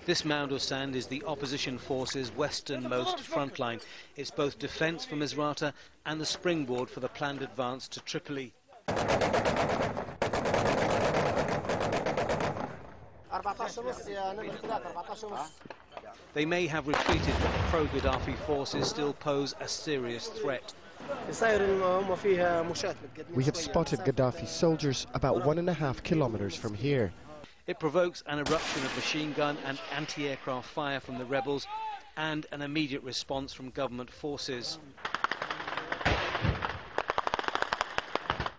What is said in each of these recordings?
This mound of sand is the opposition forces' westernmost front line. It's both defence for Misrata and the springboard for the planned advance to Tripoli. They may have retreated, but pro-Gaddafi forces still pose a serious threat. We have spotted Gaddafi soldiers about 1.5 kilometers from here. It provokes an eruption of machine gun and anti-aircraft fire from the rebels and an immediate response from government forces.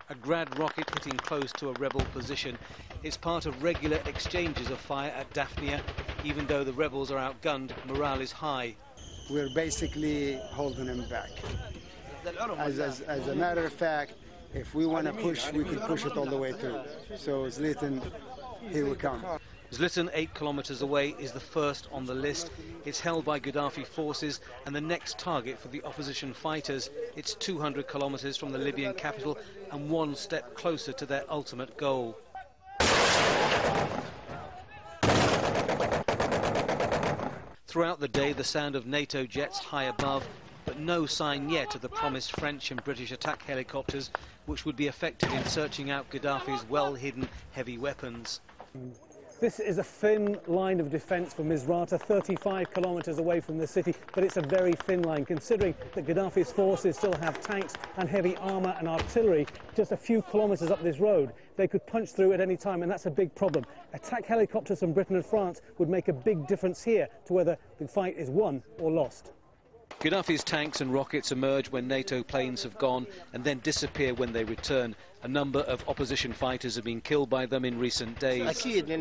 A Grad rocket hitting close to a rebel position. It's part of regular exchanges of fire at Daphnia. Even though the rebels are outgunned, morale is high. We're basically holding them back. As a matter of fact, if we want to push, we can push it all the way through. So Zlatan, here we come. Zlatan, 8 kilometers away, is the first on the list. It's held by Gaddafi forces and the next target for the opposition fighters. It's 200 kilometers from the Libyan capital and one step closer to their ultimate goal. Throughout the day, the sound of NATO jets high above, but no sign yet of the promised French and British attack helicopters, which would be effective in searching out Gaddafi's well-hidden heavy weapons. This is a thin line of defence for Misrata, 35 kilometres away from the city, but it's a very thin line, considering that Gaddafi's forces still have tanks and heavy armour and artillery just a few kilometres up this road. They could punch through at any time, and that's a big problem. Attack helicopters from Britain and France would make a big difference here to whether the fight is won or lost. Gaddafi's tanks and rockets emerge when NATO planes have gone and then disappear when they return. A number of opposition fighters have been killed by them in recent days. There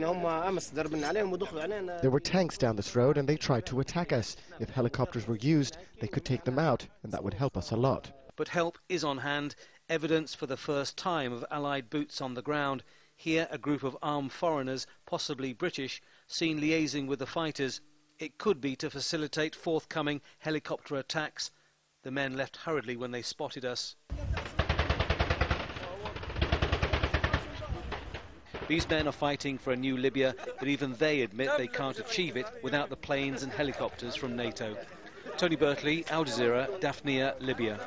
were tanks down this road and they tried to attack us. If helicopters were used, they could take them out, and that would help us a lot. But help is on hand. Evidence for the first time of Allied boots on the ground. Here, a group of armed foreigners, possibly British, seen liaising with the fighters. It could be to facilitate forthcoming helicopter attacks. The men left hurriedly when they spotted us. These men are fighting for a new Libya, but even they admit they can't achieve it without the planes and helicopters from NATO. Tony Bertley, Al Jazeera, Daphnia, Libya.